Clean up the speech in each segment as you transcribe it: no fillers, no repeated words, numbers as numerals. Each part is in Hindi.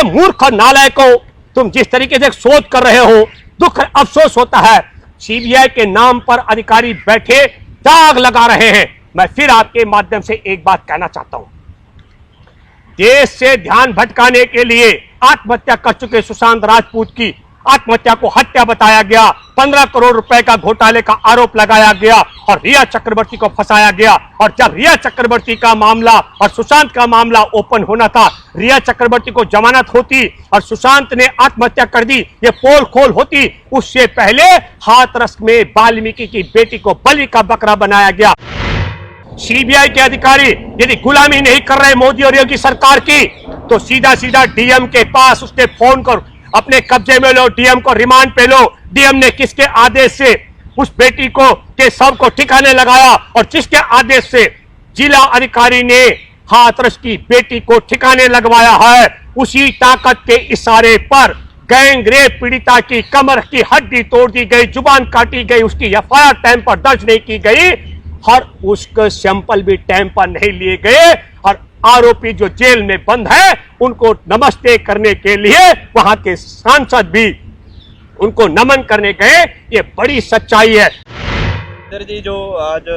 अरे मूर्ख और नालायकों, तुम जिस तरीके से शोध कर रहे हो, दुख अफसोस होता है। सीबीआई के नाम पर अधिकारी बैठे दाग लगा रहे हैं। मैं फिर आपके माध्यम से एक बात कहना चाहता हूं, देश से ध्यान भटकाने के लिए आत्महत्या कर चुके सुशांत राजपूत की आत्महत्या को हत्या बताया गया, 15 करोड़ रुपए का घोटाले का आरोप लगाया गया और रिया चक्रवर्ती को फंसाया गया। और जब रिया चक्रवर्ती का मामला और सुशांत का मामला ओपन होना था, रिया चक्रवर्ती को जमानत होती और सुशांत ने आत्महत्या कर दी, ये पोल खोल होती, उससे पहले हाथरस में वाल्मीकि की बेटी को बलि का बकरा बनाया गया। सीबीआई के अधिकारी यदि गुलामी नहीं कर रहे मोदी और योगी सरकार की, तो सीधा सीधा डीएम के पास उसने फोन कर अपने कब्जे में लो, डीएम को रिमांड पे लो। डीएम ने किसके आदेश से उस बेटी को के शव को ठिकाने लगाया और जिसके आदेश से जिला अधिकारी ने हाथरस की बेटी को ठिकाने लगवाया है, उसी ताकत के इशारे पर गैंग रेप पीड़िता की कमर की हड्डी तोड़ दी गई, जुबान काटी गई, उसकी एफआईआर टाइम पर दर्ज नहीं की गई और उसके सैंपल भी टाइम पर नहीं लिए गए और आरोपी जो जेल में बंद है उनको नमस्ते करने के लिए वहां के सांसद भी उनको नमन करने गए। ये बड़ी सच्चाई है। सर जी, जो आज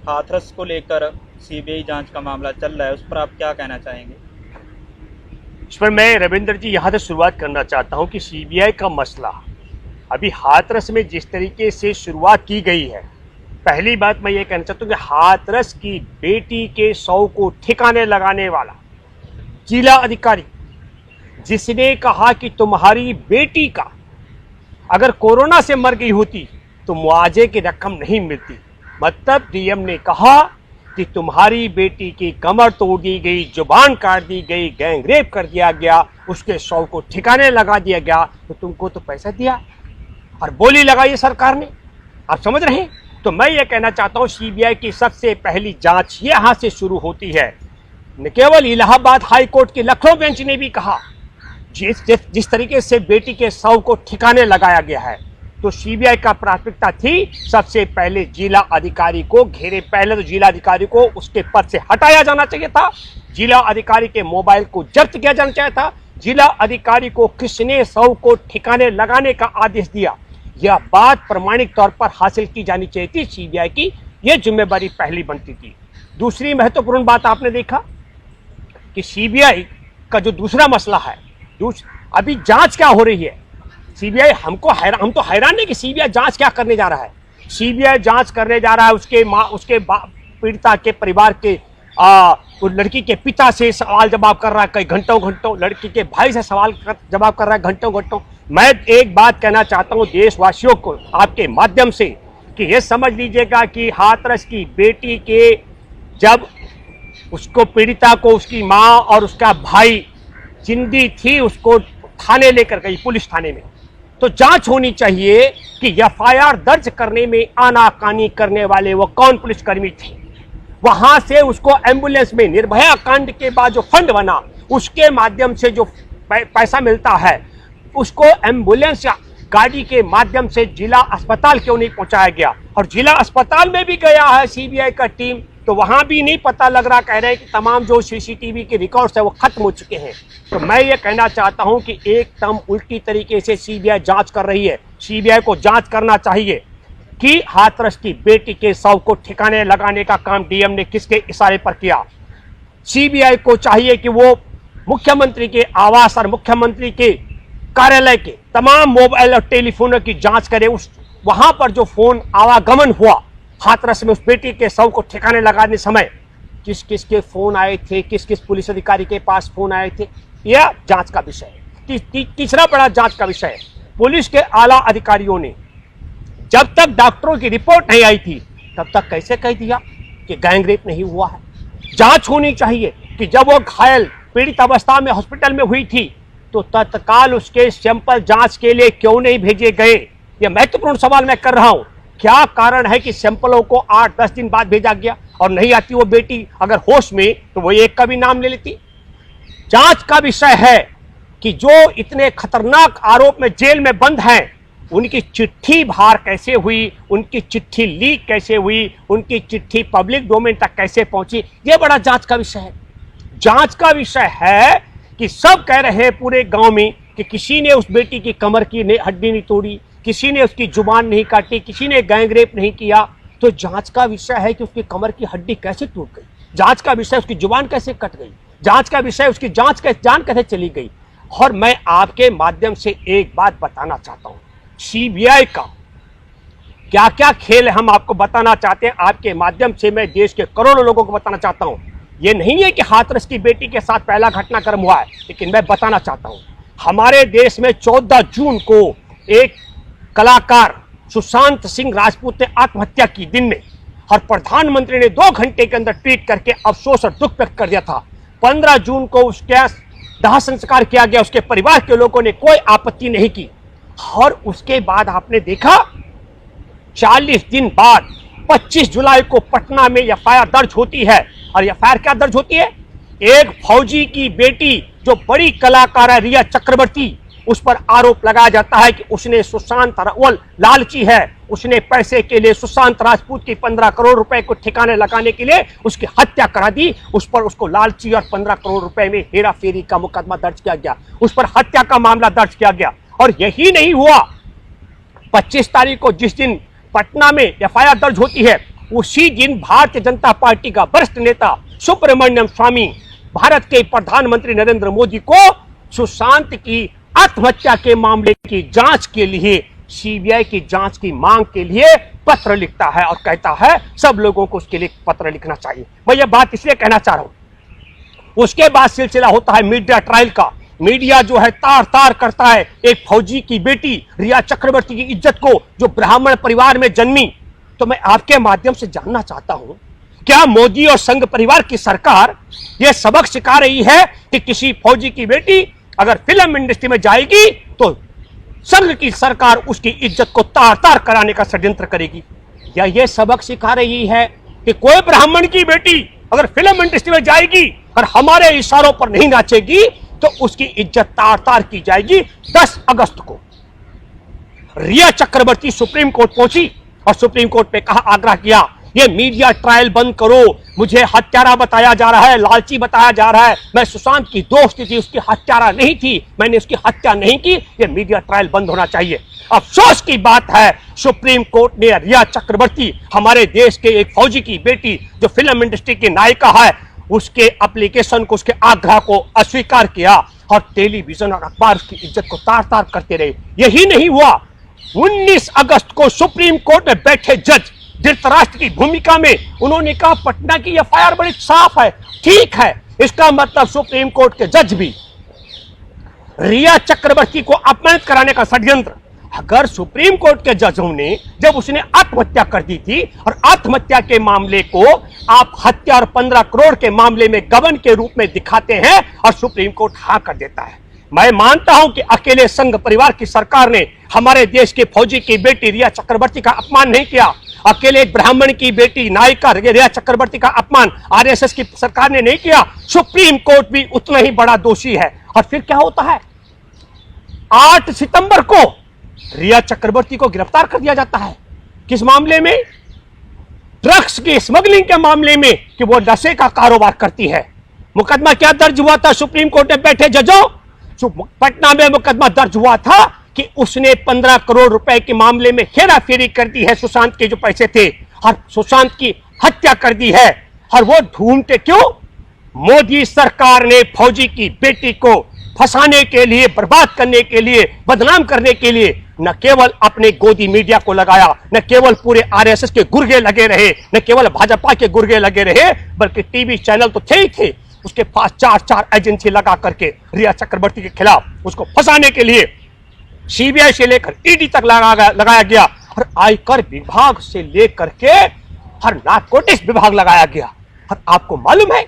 हाथरस को लेकर सीबीआई जांच का मामला चल रहा है, उस पर आप क्या कहना चाहेंगे? इस पर मैं रविंद्र जी यहां से शुरुआत करना चाहता हूं कि सीबीआई का मसला अभी हाथरस में जिस तरीके से शुरुआत की गई है, पहली बात मैं ये कहना चाहता हूं कि हाथरस की बेटी के शव को ठिकाने लगाने वाला जिला अधिकारी जिसने कहा कि तुम्हारी बेटी का अगर कोरोना से मर गई होती तो मुआवजे की रकम नहीं मिलती, मतलब डीएम ने कहा कि तुम्हारी बेटी की कमर तोड़ दी गई, जुबान काट दी गई, गैंग रेप कर दिया गया, उसके शव को ठिकाने लगा दिया गया, तो तुमको तो पैसा दिया और बोली लगाई सरकार ने। आप समझ रहे हैं? तो मैं ये कहना चाहता हूं सीबीआई की सबसे पहली जांच यहां से शुरू होती है। न केवल इलाहाबाद हाई कोर्ट की लखनऊ बेंच ने भी कहा जिस तरीके से बेटी के शव को ठिकाने लगाया गया है, तो सीबीआई का प्राथमिकता थी सबसे पहले जिला अधिकारी को घेरे। पहले तो जिला अधिकारी को उसके पद से हटाया जाना चाहिए था, जिला अधिकारी के मोबाइल को जब्त किया जाना चाहिए था, जिला अधिकारी को किसने शव को ठिकाने लगाने का आदेश दिया, यह बात प्रमाणिक तौर पर हासिल की जानी चाहिए थी। सीबीआई की यह जिम्मेदारी पहली बनती थी। दूसरी महत्वपूर्ण बात आपने देखा कि सीबीआई का जो दूसरा मसला है, अभी जांच क्या हो रही है, सीबीआई हम तो हैरान है कि सीबीआई जांच क्या करने जा रहा है। सीबीआई जांच करने जा रहा है उसके पीड़िता के परिवार के लड़की के पिता से सवाल जवाब कर रहा है कई घंटों, लड़की के भाई से सवाल जवाब कर रहा है घंटों। मैं एक बात कहना चाहता हूं देशवासियों को आपके माध्यम से कि ये समझ लीजिएगा कि हाथरस की बेटी के जब उसको पीड़िता को उसकी मां और उसका भाई जिंदी थी, उसको थाने लेकर गई पुलिस थाने में, तो जांच होनी चाहिए कि एफआईआर दर्ज करने में आनाकानी करने वाले वो कौन पुलिसकर्मी थे। वहां से उसको एम्बुलेंस में निर्भया कांड के बाद जो फंड बना उसके माध्यम से जो पैसा मिलता है, उसको एम्बुलेंस या गाड़ी के माध्यम से जिला अस्पताल क्यों नहीं पहुंचाया गया? और जिला अस्पताल में भी गया है सीबीआई का टीम, तो वहां भी नहीं पता लग रहा। कह रहे हैं कि तमाम जो सीसीटीवी के रिकॉर्ड्स है वो खत्म हो चुके हैं। तो मैं ये कहना चाहता हूं कि एकदम उल्टी तरीके से सीबीआई जांच कर रही है। सीबीआई को जांच करना चाहिए कि हाथरस की बेटी के शव को ठिकाने लगाने का काम डीएम ने किसके इशारे पर किया। सीबीआई को चाहिए कि वो मुख्यमंत्री के आवास और मुख्यमंत्री के कार्यालय के तमाम मोबाइल और टेलीफोनों की जांच करे। उस वहां पर जो फोन आवागमन हुआ हाथरस में उस बेटी के शव को ठिकाने लगाने समय किस किस के फोन आए थे, किस किस पुलिस अधिकारी के पास फोन आए थे, यह जांच का विषय है। तीसरा बड़ा जांच का विषय है, पुलिस के आला अधिकारियों ने जब तक डॉक्टरों की रिपोर्ट नहीं आई थी तब तक कैसे कह दिया कि गैंग रेप नहीं हुआ है। जांच होनी चाहिए कि जब वो घायल पीड़ित अवस्था में हॉस्पिटल में हुई थी तो तत्काल उसके सैंपल जांच के लिए क्यों नहीं भेजे गए। यह महत्वपूर्ण सवाल मैं कर रहा हूं। क्या कारण है कि सैंपलों को 8-10 दिन बाद भेजा गया और नहीं आती वो बेटी अगर होश में तो वो एक का भी नाम ले लेती। जांच का विषय है कि जो इतने खतरनाक आरोप में जेल में बंद हैं, उनकी चिट्ठी बाहर कैसे हुई, उनकी चिट्ठी लीक कैसे हुई, उनकी चिट्ठी पब्लिक डोमेन तक कैसे पहुंची, यह बड़ा जांच का विषय है। जांच का विषय है कि सब कह रहे हैं पूरे गांव में कि किसी ने उस बेटी की कमर की हड्डी नहीं तोड़ी, किसी ने उसकी जुबान नहीं काटी, किसी ने गैंग रेप नहीं किया। तो जांच का विषय है कि उसकी कमर की हड्डी कैसे टूट गई, जांच का विषय उसकी जुबान कैसे कट गई, जांच का विषय उसकी जान कैसे चली गई। और मैं आपके माध्यम से एक बात बताना चाहता हूं, सीबीआई का क्या क्या खेल है हम आपको बताना चाहते हैं। आपके माध्यम से मैं देश के करोड़ों लोगों को बताना चाहता हूं। ये नहीं है कि हाथरस की बेटी के साथ पहला घटनाक्रम हुआ है, लेकिन मैं बताना चाहता हूं हमारे देश में 14 जून को एक कलाकार सुशांत सिंह राजपूत ने आत्महत्या की दिन में, और प्रधानमंत्री ने 2 घंटे के अंदर ट्वीट करके अफसोस और दुख व्यक्त कर दिया था। 15 जून को उसका दाह संस्कार किया गया, उसके परिवार के लोगों ने कोई आपत्ति नहीं की। और उसके बाद आपने देखा 40 दिन बाद 25 जुलाई को पटना में एफआईआर दर्ज होती है। और एफआईआर क्या दर्ज होती है? एक फौजी की बेटी जो बड़ी कलाकार है रिया चक्रवर्ती, उस पर आरोप लगाया जाता है कि उसने सुशांत लालची है, उसने पैसे के लिए सुशांत राजपूत की 15 करोड़ रुपए को ठिकाने लगाने के लिए उसकी हत्या करा दी। उस पर उसको लालची और 15 करोड़ रुपए में हेरा फेरी का मुकदमा दर्ज किया गया, उस पर हत्या का मामला दर्ज किया गया। और यही नहीं हुआ, 25 तारीख को जिस दिन पटना में एफआईआर दर्ज होती है, उसी दिन भारतीय जनता पार्टी का वरिष्ठ नेता सुब्रमण्यम स्वामी भारत के प्रधानमंत्री नरेंद्र मोदी को सुशांत की आत्महत्या के मामले की जांच के लिए, सीबीआई की जांच की मांग के लिए पत्र लिखता है और कहता है सब लोगों को उसके लिए पत्र लिखना चाहिए। मैं ये बात इसलिए कहना चाह रहा हूं। उसके बाद सिलसिला होता है मीडिया ट्रायल का। मीडिया जो है तार तार करता है एक फौजी की बेटी रिया चक्रवर्ती की इज्जत को, जो ब्राह्मण परिवार में जन्मी। तो मैं आपके माध्यम से जानना चाहता हूं, क्या मोदी और संघ परिवार की सरकार यह सबक सिखा रही है कि किसी फौजी की बेटी अगर फिल्म इंडस्ट्री में जाएगी तो संघ की सरकार उसकी इज्जत को तार तार कराने का षड्यंत्र करेगी? या यह सबक सिखा रही है कि कोई ब्राह्मण की बेटी अगर फिल्म इंडस्ट्री में जाएगी और हमारे इशारों पर नहीं नाचेगी तो उसकी इज्जत तार तार की जाएगी? 10 अगस्त को रिया चक्रवर्ती सुप्रीम कोर्ट पहुंची और सुप्रीम कोर्ट पे कहा, आग्रह किया, ये मीडिया ट्रायल बंद करो, मुझे हत्यारा बताया जा रहा है, लालची बताया जा रहा है, मैं सुशांत की दोस्त थी, उसकी हत्यारा नहीं थी, मैंने उसकी हत्या नहीं की, ये मीडिया ट्रायल बंद होना चाहिए। अफसोस की बात है सुप्रीम कोर्ट ने रिया चक्रवर्ती, हमारे देश के एक फौजी की बेटी जो फिल्म इंडस्ट्री की नायिका है, उसके एप्लीकेशन को, उसके आग्रह को अस्वीकार किया और टेलीविजन और अखबार उसकी इज्जत को तार तार करते रहे। यही नहीं हुआ, 19 अगस्त को सुप्रीम कोर्ट में बैठे जज धृतराष्ट्र की भूमिका में उन्होंने कहा पटना की एफआईआर बड़ी साफ है, ठीक है। इसका मतलब सुप्रीम कोर्ट के जज भी रिया चक्रवर्ती को अपमानित कराने का षड्यंत्र। अगर सुप्रीम कोर्ट के जजों ने, जब उसने आत्महत्या कर दी थी और आत्महत्या के मामले को आप हत्या और 15 करोड़ के मामले में गबन के रूप में दिखाते हैं और सुप्रीम कोर्ट हाँ कर देता है, मैं मानता हूं कि अकेले संघ परिवार की सरकार ने हमारे देश के फौजी की बेटी रिया चक्रवर्ती का अपमान नहीं किया, अकेले एक ब्राह्मण की बेटी नायिका रिया चक्रवर्ती का अपमान आरएसएस की सरकार ने नहीं किया, सुप्रीम कोर्ट भी उतना ही बड़ा दोषी है। और फिर क्या होता है, 8 सितंबर को रिया चक्रवर्ती को गिरफ्तार कर दिया जाता है। किस मामले में? ड्रग्स की स्मगलिंग के मामले में, कि वो नशे का कारोबार करती है। मुकदमा क्या दर्ज हुआ था सुप्रीम कोर्ट में बैठे जजों? पटना में मुकदमा दर्ज हुआ था कि उसने 15 करोड़ रुपए के मामले में हेरा फेरी कर दी है, सुशांत के जो पैसे थे, और सुशांत की हत्या कर दी है। और वो ढूंढते क्यों? मोदी सरकार ने फौजी की बेटी को फंसाने के लिए, बर्बाद करने के लिए, बदनाम करने के लिए न केवल अपने गोदी मीडिया को लगाया, न केवल पूरे आरएसएस के गुर्गे लगे रहे, न केवल भाजपा के गुर्गे लगे रहे, बल्कि टीवी चैनल तो थे ही थे, उसके पास 4 एजेंसी लगा करके रिया चक्रवर्ती के खिलाफ उसको फंसाने के लिए सीबीआई से लेकर ईडी तक लगाया गया, और आयकर विभाग से लेकर के हर नारकोटिक्स विभाग लगाया गया। और आपको मालूम है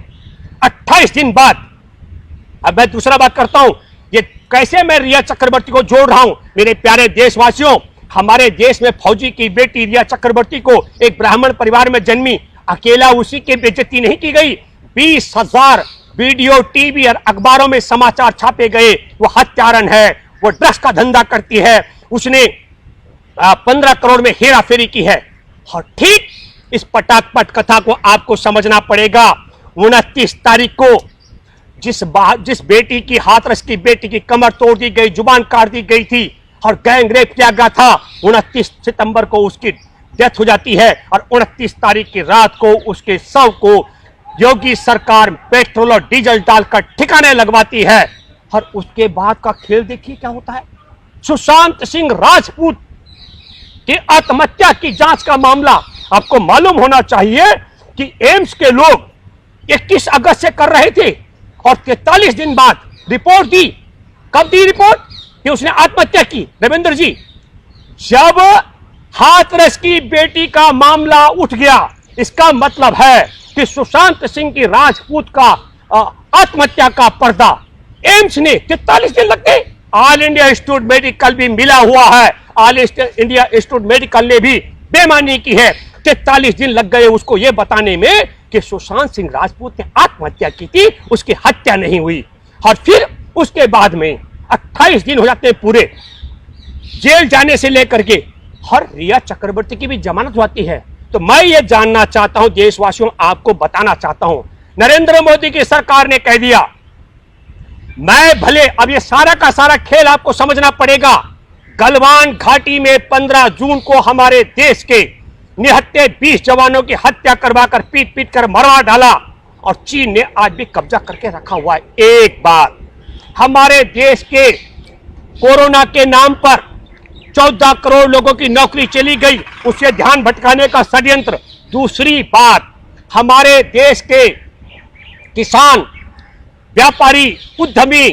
28 दिन बाद, अब मैं दूसरा बात करता हूं, ये कैसे मैं रिया चक्रवर्ती को जोड़ रहा हूं। मेरे प्यारे देशवासियों, हमारे देश में फौजी की बेटी रिया चक्रवर्ती को एक ब्राह्मण परिवार में जन्मी, अकेला उसी की बेइज्जती नहीं की गई, 20,000 वीडियो टीवी और अखबारों में समाचार छापे गए, वो हत्यारन है, वो ड्रग्स का धंधा करती है, उसने 15 करोड़ में हेरा फेरी की है। और ठीक इस पटाखपट कथा को आपको समझना पड़ेगा। 29 तारीख को जिस बेटी की, हाथरस की बेटी की कमर तोड़ दी गई, जुबान काट दी गई थी और गैंग रेप किया गया था, 29 सितंबर को उसकी डेथ हो जाती है और 29 तारीख की रात को उसके शव को योगी सरकार पेट्रोल और डीजल डालकर ठिकाने लगवाती है। और उसके बाद का खेल देखिए क्या होता है। सुशांत सिंह राजपूत की आत्महत्या की जांच का मामला, आपको मालूम होना चाहिए कि एम्स के लोग 21 अगस्त से कर रहे थे और 43 दिन बाद रिपोर्ट दी। कब दी रिपोर्ट कि उसने आत्महत्या की? रविंद्र जी, जब हाथरस की बेटी का मामला उठ गया, इसका मतलब है कि सुशांत सिंह की राजपूत का आत्महत्या का पर्दा एम्स ने 43 दिन लगते। ऑल इंडिया इंस्टीट्यूट मेडिकल भी मिला हुआ है, ऑल इंडिया इंस्टीट्यूट मेडिकल ने भी बेईमानी की है। 43 दिन लग गए उसको यह बताने में कि सुशांत सिंह राजपूत ने आत्महत्या की थी, उसकी हत्या नहीं हुई। और फिर उसके बाद में 28 दिन हो जाते हैं पूरे जेल जाने से लेकर के, और रिया चक्रवर्ती की भी जमानत होती है। तो मैं ये जानना चाहता हूं, देशवासियों आपको बताना चाहता हूं, नरेंद्र मोदी की सरकार ने कह दिया मैं भले, अब ये सारा का सारा खेल आपको समझना पड़ेगा। गलवान घाटी में 15 जून को हमारे देश के निहत्थे 20 जवानों की हत्या करवाकर पीट पीट कर मरवा डाला और चीन ने आज भी कब्जा करके रखा हुआ है। एक बात, हमारे देश के कोरोना के नाम पर 14 करोड़ लोगों की नौकरी चली गई, उससे ध्यान भटकाने का षड्यंत्र। दूसरी बात, हमारे देश के किसान, व्यापारी, उद्यमी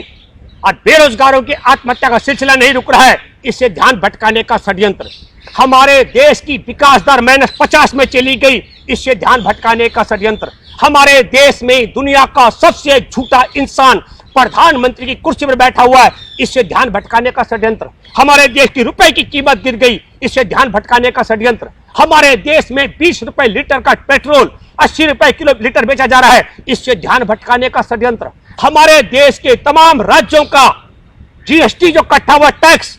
और बेरोजगारों की आत्महत्या का सिलसिला नहीं रुक रहा है, इससे ध्यान भटकाने का षड्यंत्र। हमारे देश की विकास दर -50 में चली गई, इससे ध्यान भटकाने का षड्यंत्र। हमारे देश में दुनिया का सबसे झूठा इंसान प्रधानमंत्री की कुर्सी पर बैठा हुआ है, इससे ध्यान भटकाने का षड्यंत्र। हमारे देश की रुपए की कीमत गिर गई, इससे ध्यान भटकाने का षड्यंत्र। हमारे देश में 20 रुपए लीटर का पेट्रोल 80 रुपए किलो लीटर बेचा जा रहा है, इससे ध्यान भटकाने का षड्यंत्र। हमारे देश के तमाम राज्यों का जीएसटी जो कट्टा हुआ टैक्स,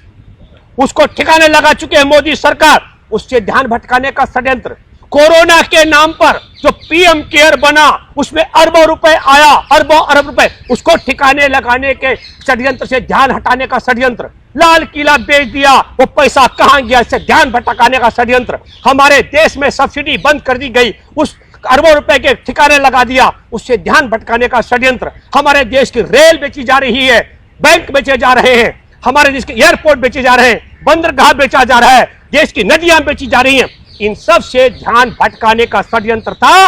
उसको ठिकाने लगा चुके हैं मोदी सरकार, उससे ध्यान भटकाने का षड्यंत्र। कोरोना के नाम पर जो पीएम केयर बना, उसमें अरबों रुपए आया, अरबों अरब रुपए, उसको ठिकाने लगाने के षड्यंत्र से ध्यान हटाने का षड्यंत्र। लाल किला बेच दिया, वो पैसा कहां गया, इससे ध्यान भटकाने का षड्यंत्र। हमारे देश में सब्सिडी बंद कर दी गई, उस अरबों रुपए के ठिकाने लगा दिया, उससे ध्यान भटकाने का षड्यंत्र। हमारे देश की रेल बेची जा रही है, बैंक बेचे जा रहे हैं, हमारे देश के एयरपोर्ट बेचे जा रहे हैं, बंदरगाह बेचा जा रहा है, देश की नदियां बेची जा रही हैं। इन सब से ध्यान भटकाने का षड्यंत्र था।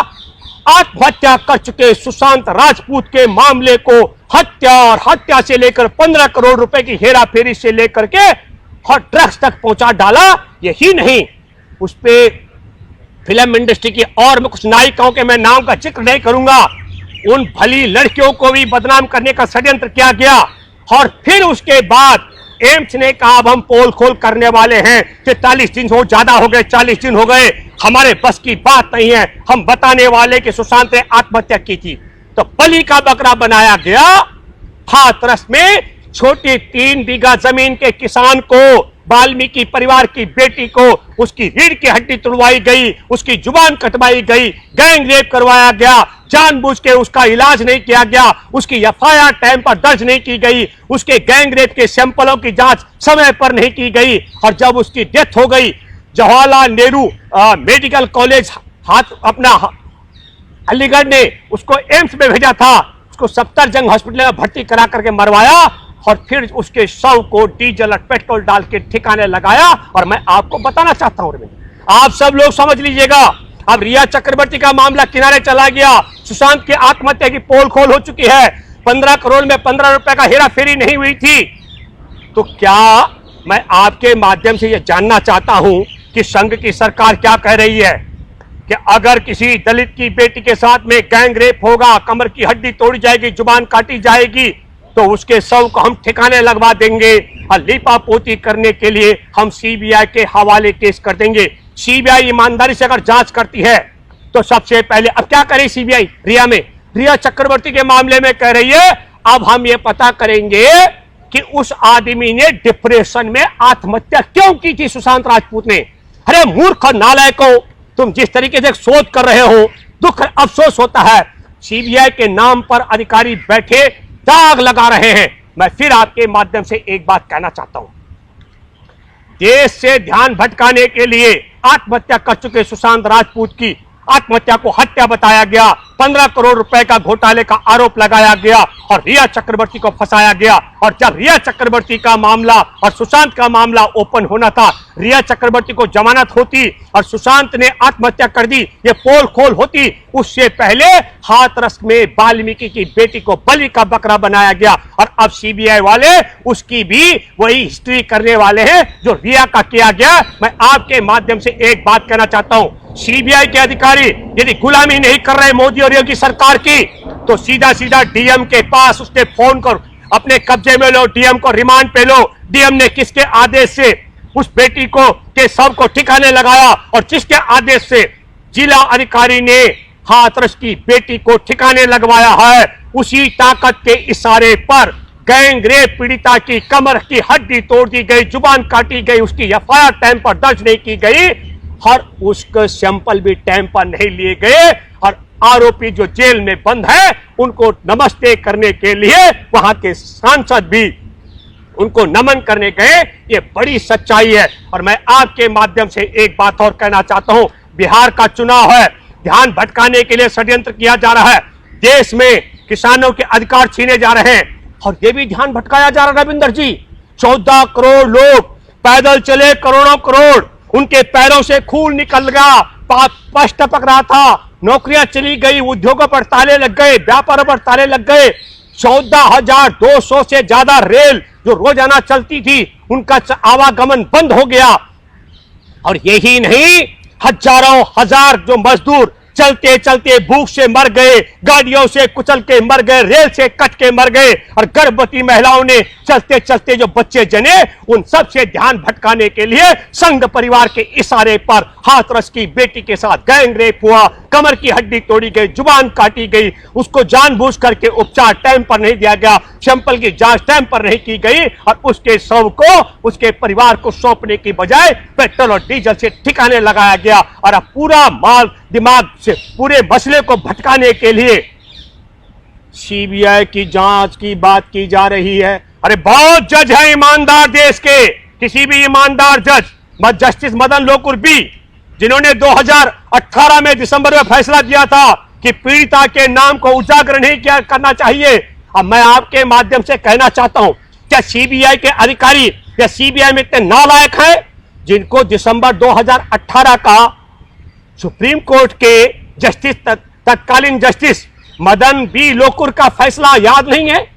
आत्महत्या कर चुके सुशांत राजपूत के मामले को हत्या और हत्या से लेकर 15 करोड़ रुपए की हेरा फेरी से लेकर के और ड्रग्स तक पहुंचा डाला। यही नहीं, उस पे फिल्म इंडस्ट्री की और मैं कुछ नायिकाओं के मैं नाम का जिक्र नहीं करूंगा, उन भली लड़कियों को भी बदनाम करने का षड्यंत्र किया गया। और फिर उसके बाद एम्स ने कहा अब हम पोल खोल करने वाले हैं, 43 दिन हो ज्यादा हो गए, 40 दिन हो गए, हमारे बस की बात नहीं है, हम बताने वाले कि सुशांत ने आत्महत्या की थी। तो बलि का बकरा बनाया गया। हाथरस में छोटी 3 बीघा जमीन के किसान को, वाल्मीकि परिवार की बेटी को उसकी रीढ़ की हड्डी तोड़वाई गई, उसकी जुबान कटवाई गई, गैंग रेप करवाया गया, जानबूझ के उसका इलाज नहीं किया गया, उसकी एफआईआर टाइम पर दर्ज नहीं की गई, उसके गैंग रेप के सैंपलों की जांच समय पर नहीं की गई। और जब उसकी डेथ हो गई, जवाहरलाल नेहरू मेडिकल कॉलेज अपना अलीगढ़ ने उसको एम्स में भेजा था, उसको सफदरजंग हॉस्पिटल में भर्ती करा करके मरवाया और फिर उसके शव को डीजल और पेट्रोल डाल के ठिकाने लगाया। और मैं आपको बताना चाहता हूं, आप सब लोग समझ लीजिएगा, अब रिया चक्रवर्ती का मामला किनारे चला गया, सुशांत की आत्महत्या की पोल खोल हो चुकी है, 15 करोड़ में 15 रुपए का हेरा फेरी नहीं हुई थी। तो क्या मैं आपके माध्यम से यह जानना चाहता हूं कि संघ की सरकार क्या कह रही है कि अगर किसी दलित की बेटी के साथ में गैंग रेप होगा, कमर की हड्डी तोड़ी जाएगी, जुबान काटी जाएगी, तो उसके शव को हम ठिकाने लगवा देंगे और लीपापोती करने के लिए हम सीबीआई के हवाले केस कर देंगे। सीबीआई ईमानदारी से अगर जांच करती है तो सबसे पहले अब क्या करे सीबीआई रिया चक्रवर्ती के मामले में कह रही है अब हम ये पता करेंगे कि उस आदमी ने डिप्रेशन में आत्महत्या क्यों की थी सुशांत राजपूत ने। अरे मूर्ख और नालायको, तुम जिस तरीके से शोध कर रहे हो, दुख अफसोस होता है। सीबीआई के नाम पर अधिकारी बैठे दाग लगा रहे हैं। मैं फिर आपके माध्यम से एक बात कहना चाहता हूं, देश से ध्यान भटकाने के लिए आत्महत्या कर चुके सुशांत राजपूत की आत्महत्या को हत्या बताया गया, 15 करोड़ रुपए का घोटाले का आरोप लगाया गया और रिया चक्रवर्ती को फंसाया गया। और जब रिया चक्रवर्ती का मामला और सुशांत का मामला ओपन होना था, रिया चक्रवर्ती को जमानत होती और सुशांत ने आत्महत्या कर दी, ये पोल खोल होती, उससे पहले हाथरस में वाल्मीकि की बेटी को बलि का बकरा बनाया गया। और अब सीबीआई वाले उसकी भी वही हिस्ट्री करने वाले हैं जो रिया का किया गया। मैं आपके माध्यम से एक बात कहना चाहता हूं, सीबीआई के अधिकारी यदि गुलामी नहीं कर रहे मोदी और योगी सरकार की, तो सीधा सीधा डीएम के पास उसने फोन कर अपने कब्जे में लो, डीएम को रिमांड पे लो। डीएम ने किसके आदेश से उस बेटी को के शव को ठिकाने लगाया और जिसके आदेश से जिला अधिकारी ने हाथरस की बेटी को ठिकाने लगवाया है, उसी ताकत के इशारे पर गैंग रेप पीड़िता की कमर की हड्डी तोड़ दी गई, जुबान काटी गई, उसकी एफआईआर टाइम पर दर्ज नहीं की गई और उसके सैंपल भी टाइम पर नहीं लिए गए। और आरोपी जो जेल में बंद है उनको नमस्ते करने के लिए वहां के सांसद भी उनको नमन करने गए। ये बड़ी सच्चाई है। और मैं आपके माध्यम से एक बात और कहना चाहता हूं, बिहार का चुनाव है, ध्यान भटकाने के लिए षड्यंत्र किया जा रहा है, देश में किसानों के अधिकार छीने जा रहे हैं और ये भी ध्यान भटकाया जा रहा है। रविंदर जी, 14 करोड़ लोग पैदल चले, करोड़ों करोड़, उनके पैरों से खून निकल गया, पश टपक रहा था, नौकरियां चली गई, उद्योगों पर ताले लग गए, व्यापारों पर ताले लग गए। 14,200 से ज्यादा रेल जो रोजाना चलती थी उनका आवागमन बंद हो गया। और यही नहीं, हजारों हजार जो मजदूर चलते चलते भूख से मर गए, गाड़ियों से कुचल के मर गए, रेल से कट के मर गए। और गर्भवती महिलाओं ने चलते चलते जो बच्चे जने, उन सब से ध्यान भटकाने के लिए संघ परिवार के इशारे पर हाथरस की बेटी के साथ गैंग रेप हुआ, कमर की हड्डी तोड़ी गई, जुबान काटी गई, उसको जानबूझ करके उपचार टाइम पर नहीं दिया गया, सैंपल की जांच टाइम पर नहीं की गई और उसके शव को उसके परिवार को सौंपने की बजाय पेट्रोल और डीजल से ठिकाने लगाया गया। और अब पूरा माल दिमाग से पूरे मसले को भटकाने के लिए सीबीआई की जांच की बात की जा रही है। अरे बहुत जज है ईमानदार देश के, किसी भी ईमानदार जज जस्टिस मदन लोकुर बी, जिन्होंने 2018 में दिसंबर में फैसला दिया था कि पीड़िता के नाम को उजागर नहीं किया करना चाहिए। अब मैं आपके माध्यम से कहना चाहता हूं, क्या सीबीआई के अधिकारी या सीबीआई में इतने नालायक हैं जिनको दिसंबर 2018 का सुप्रीम कोर्ट के जस्टिस तत्कालीन जस्टिस मदन बी लोकुर का फैसला याद नहीं है?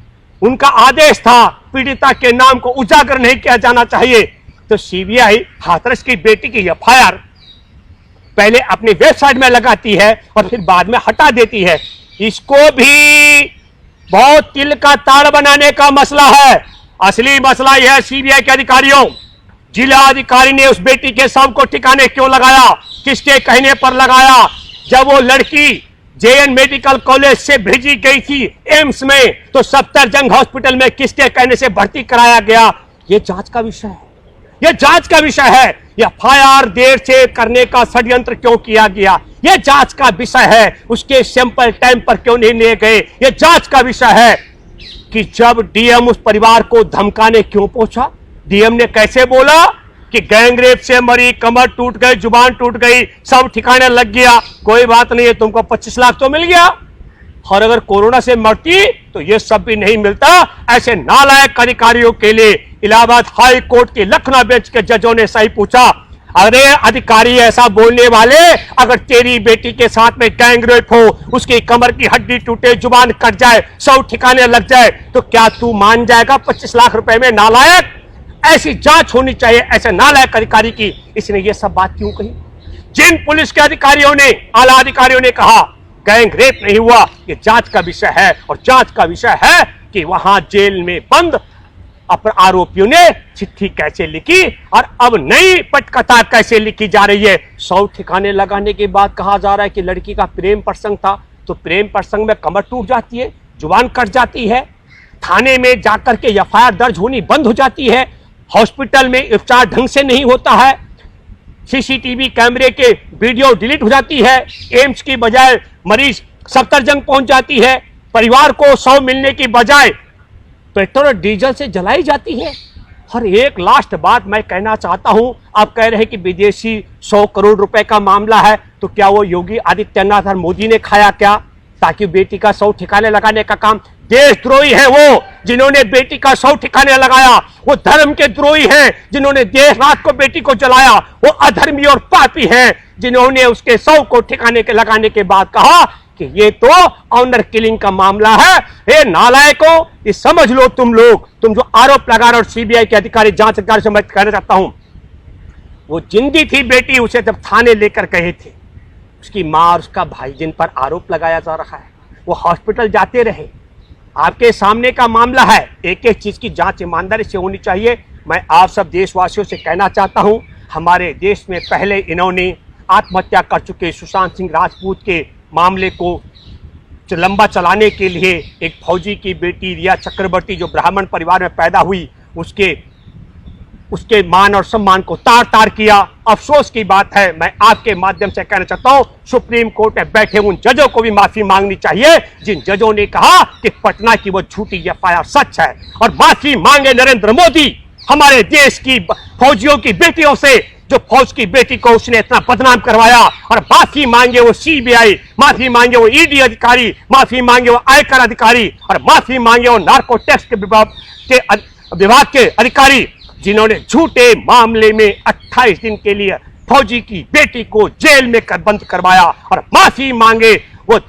उनका आदेश था पीड़िता के नाम को उजागर नहीं किया जाना चाहिए। तो सीबीआई हाथरस की बेटी की एफआईआर पहले अपनी वेबसाइट में लगाती है और फिर बाद में हटा देती है। इसको भी बहुत तिल का ताड़ बनाने का मसला है। असली मसला यह है सीबीआई के अधिकारियों, जिला अधिकारी ने उस बेटी के शव को ठिकाने क्यों लगाया, किसके कहने पर लगाया? जब वो लड़की जेएन मेडिकल कॉलेज से भेजी गई थी एम्स में, तो सफदरजंग हॉस्पिटल में किसके कहने से भर्ती कराया गया? ये जांच का विषय है, ये जांच का विषय है। एफआईआर देर से करने का षड्यंत्र क्यों किया गया, ये जांच का विषय है। उसके सैंपल टाइम पर क्यों नहीं लिए गए, ये जांच का विषय है। कि जब डीएम उस परिवार को धमकाने क्यों पहुंचा, डीएम ने कैसे बोला कि गैंगरेप से मरी, कमर टूट गई, जुबान टूट गई, सब ठिकाने लग गया, कोई बात नहीं है, तुमको 25 लाख तो मिल गया। और अगर कोरोना से मरती तो ये सब भी नहीं मिलता। ऐसे नालायक अधिकारियों के लिए इलाहाबाद हाई कोर्ट के लखनऊ बेंच के जजों ने सही पूछा, अरे अधिकारी ऐसा बोलने वाले, अगर तेरी बेटी के साथ में गैंगरेप हो, उसकी कमर की हड्डी टूटे, जुबान कट जाए, सब ठिकाने लग जाए, तो क्या तू मान जाएगा 25 लाख रुपए में? नालायक, ऐसी जांच होनी चाहिए ऐसे नालायक अधिकारी की। इसने ये सब बात क्यों कही? जिन पुलिस के अधिकारियों ने, आला अधिकारियों ने कहा गैंग रेप नहीं हुआ, ये जांच का विषय है। और जांच का विषय है कि वहां जेल में बंद अपने आरोपियों ने चिट्ठी कैसे लिखी और अब नई पटकथा कैसे लिखी जा रही है। 100 ठिकाने लगाने के बाद कहा जा रहा है कि लड़की का प्रेम प्रसंग था, तो प्रेम प्रसंग में कमर टूट जाती है, जुबान कट जाती है, थाने में जाकर के एफआईआर दर्ज होनी बंद हो जाती है, हॉस्पिटल में उपचार ढंग से नहीं होता है, सीसीटीवी कैमरे के वीडियो डिलीट हो जाती है, एम्स की बजाय मरीज 70 जंग पहुंच जाती है, परिवार को 100 मिलने की बजाय पेट्रोल और डीजल से जलाई जाती है। और एक लास्ट बात मैं कहना चाहता हूं, आप कह रहे हैं कि विदेशी 100 करोड़ रुपए का मामला है, तो क्या वो योगी आदित्यनाथ और मोदी ने खाया क्या, ताकि बेटी का 100 ठिकाने लगाने का काम? देशद्रोही है वो जिन्होंने बेटी का 100 ठिकाने लगाया, वो धर्म के द्रोही हैं जिन्होंने देर रात को बेटी को जलाया, वो अधर्मी और पापी हैं जिन्होंने उसके 100 को ठिकाने के लगाने के बाद कहा कि ये तो ऑनर किलिंग का मामला है। हे नालायकों, ये समझ लो तुम लोग, तुम जो आरोप लगा रहे हो, सीबीआई के अधिकारी, जांच अधिकारी से मैं कहना चाहता हूं, वो जिंदी थी बेटी, उसे जब थाने लेकर गए थे, उसकी मां और उसका भाई जिन पर आरोप लगाया जा रहा है, वो हॉस्पिटल जाते रहे। आपके सामने का मामला है, एक एक चीज की जांच ईमानदारी से होनी चाहिए। मैं आप सब देशवासियों से कहना चाहता हूं, हमारे देश में पहले इन्होंने आत्महत्या कर चुके सुशांत सिंह राजपूत के मामले को लंबा चलाने के लिए एक फौजी की बेटी रिया चक्रवर्ती जो ब्राह्मण परिवार में पैदा हुई, उसके मान और सम्मान को तार तार किया। अफसोस की बात है, मैं आपके माध्यम से कहना चाहता हूं, सुप्रीम कोर्ट में बैठे उन जजों को भी माफी मांगनी चाहिए जिन जजों ने कहा कि पटना की वो झूठी एफआईआर सच है। और माफी मांगे नरेंद्र मोदी, हमारे देश की फौजियों की बेटियों से, जो फौज की बेटी को उसने इतना बदनाम करवाया। और माफी मांगे वो सीबीआई, माफी मांगे वो ईडी अधिकारी, माफी मांगे वो आयकर अधिकारी, और माफी मांगे वो नार्को टैक्स के विभाग के अधिकारी जिन्होंने झूठे मामले में 28 दिन के लिए फौजी की बेटी को जेल में बंद करवाया। और माफी मांगे वो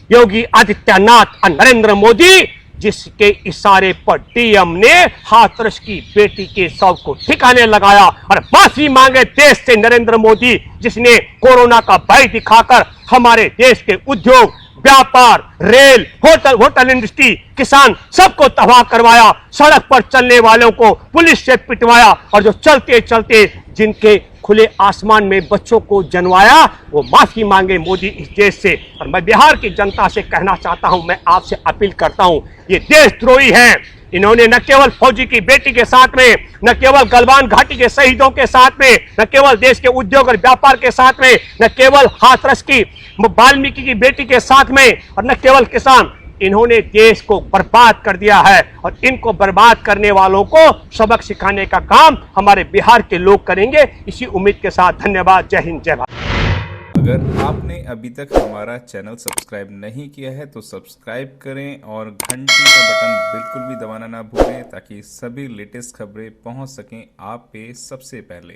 योगी आदित्यनाथ और नरेंद्र मोदी जिसके इशारे पर डीएम ने हाथरस की बेटी के शव को ठिकाने लगाया। और माफी मांगे देश से नरेंद्र मोदी जिसने कोरोना का भय दिखाकर हमारे देश के उद्योग, व्यापार, रेल, होटल इंडस्ट्री, किसान सबको तबाह करवाया, सड़क पर चलने वालों को पुलिस से पिटवाया, और जो चलते चलते जिनके खुले आसमान में बच्चों को जन्माया, वो माफी मांगे मोदी इस देश से। और मैं बिहार की जनता से कहना चाहता हूं, मैं आपसे अपील करता हूं, ये देशद्रोही हैं। इन्होंने न केवल फौजी की बेटी के साथ में, न केवल गलवान घाटी के शहीदों के साथ में, न केवल देश के उद्योग और व्यापार के साथ में, न केवल हाथरस की वाल्मीकि की बेटी के साथ में, और न केवल किसान, इन्होंने देश को बर्बाद कर दिया है। और इनको बर्बाद करने वालों को सबक सिखाने का काम हमारे बिहार के लोग करेंगे। इसी उम्मीद के साथ धन्यवाद। जय हिंद, जय भारत। अगर आपने अभी तक हमारा चैनल सब्सक्राइब नहीं किया है तो सब्सक्राइब करें और घंटी का बटन बिल्कुल भी दबाना ना भूलें ताकि सभी लेटेस्ट खबरें पहुंच सकें आप पे सबसे पहले।